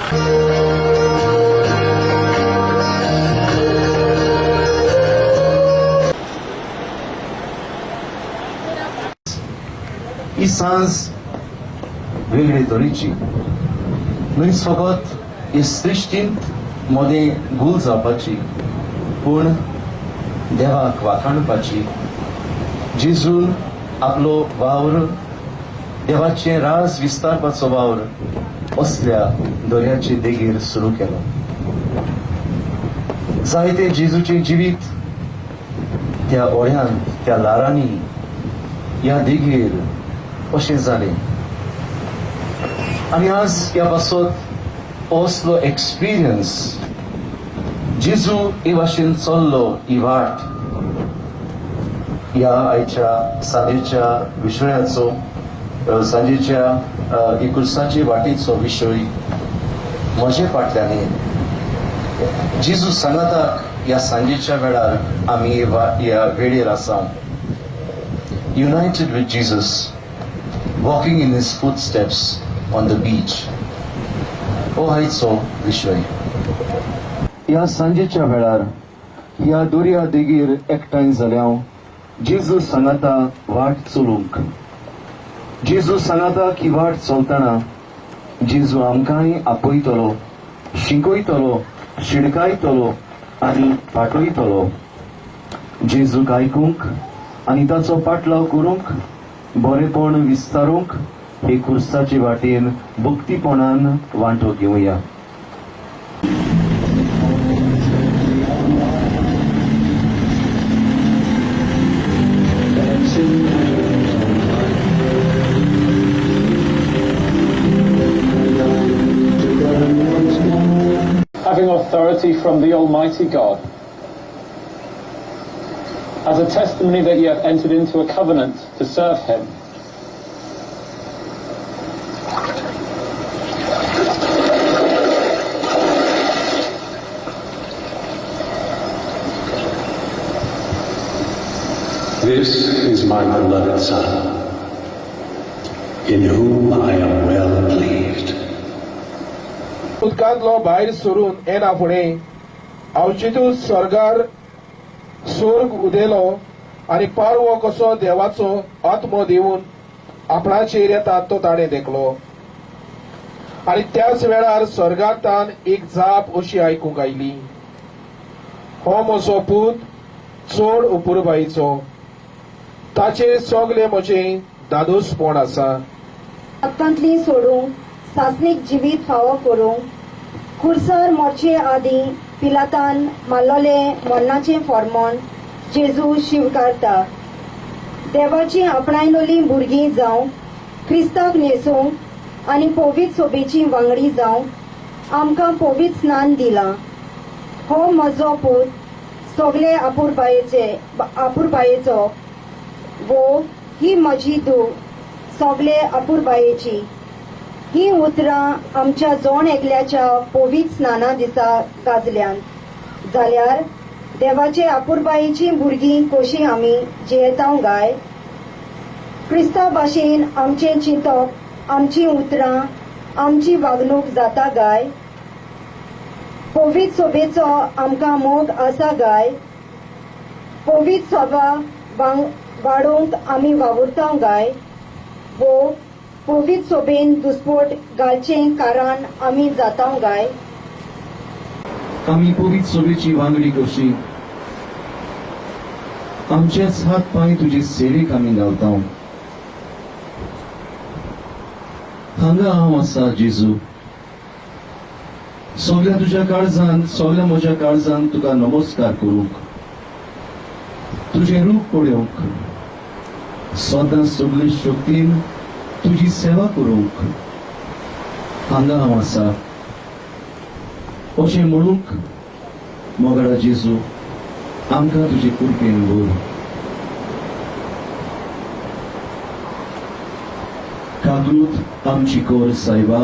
ही सांज वेगळे तरेची न्हय फकत हे सृश्टींत मदें गूल जावपाची पूण देवाक वाखाणपाची जेजून आपलो वावर देवाचे राज विस्तारपाचो वावर असल्या दर्याचे देगेर सुरू केलो. जायते जेजूचे जिवीत त्या ओळ्यांत त्या लारांनी ह्या देगेर अशें जालें आनी आज ह्या पासत असलो एक्सपिरियन्स जेजू हे भाशेन चल्लो ही वाट ह्या आयच्या सांजेच्या विशयाचो सांजेच्या इकुर्साचे वाटेचो विशय म्हजे फाटल्यान जेजू सांगाताक ह्या सांजेच्या वेळार आमी ह्या वेळेर आसा United with Jesus walking in his footsteps on the beach. हो आयचो विशय. ह्या सांजेच्या वेळार ह्या दर्या देगेर एकठांय जाल्याव जेजू सांगाता वाट चलूंक. जेजू सांगाता की वाट चलतना जेजू आमकांय आपयतलो, शिकयतलो, शिडकायतलो आनी पाठयतलो. जेजूक आयकूंक आनी ताचो पाटलाव करूंक बरेपण विस्तारूंक हे खुर्साचे वाटेन भक्तीपणान वांटो घेवया. Having authority from the Almighty God, as a testimony that you have entered into a covenant to serve him. This is my beloved Son, in whom I am well pleased. उदकांतलो भायर सरून येना फुडें अवचितूच स्वर्गार स्वर्ग उदेलो आनी पारवो कसो देवाचो आत्मो दिवन आपणाचेर येता तो ताणें देखलो. आनी त्याच वेळार स्वर्गांतल्यान एक जाप अशी आयकूंक आयली, हो म्हजो पूत चड उपुरबायेचो, ताचेर सगले म्हजे दादोसपण आसा. रक्तांतली सोडूंक सासणीक जिवीत फावो करूंक खुर्सार मोरचे आदीं पिलातान मारलोले मरणाचें फर्मोण जेजू स्विकारता. देवाची आपणायलोली भुरगीं जावं क्रिस्ताक न्हेसूंक आनी पवित्र सोबेची वांगडी जावं आमकां पवित्र स्नान दिलां. हो म्हजो पूत सगले आपुरबायेचो वो ही म्हजी धूव सगले आपुरबायेची. ही उतरां आमच्या जोण एकल्याच्या पवित्र स्नाना दिसा गाजल्यान जाल्यार देवाचे आपुरबायेची भुरगीं कशी आमी जियेतांव गाय. क्रिस्ता भाशेन आमचें चिंतप, आमची उतरां, आमची वागणूक जाता गाय. पवित्र सोबेचो आमकां मोग आसा गाय. पवित्र सोबा वाडोवंक आमी वावुरतांव गाय. वो पवित्र सोबेन दुस्पोट घालचें कारण आमी जातांव गाय. आमी पवित्र सोबेची वांगडी कशी आमचेच हात पांय तुजे सेवेक आमी घालता. हांगा हांव आसा जेजू, सगळ्या तुज्या काळजान, सगळ्या म्हज्या काळजान तुका नमस्कार करूंक, तुजें रूप पळोवंक, सदां सगळे शक्तीन तुजी सेवा करूंक हांगा हांव आसा. अशें म्हणूंक मोगडा जेजू आमकां तुजे कृपेन भर. कागूत आमची कोर सायबा.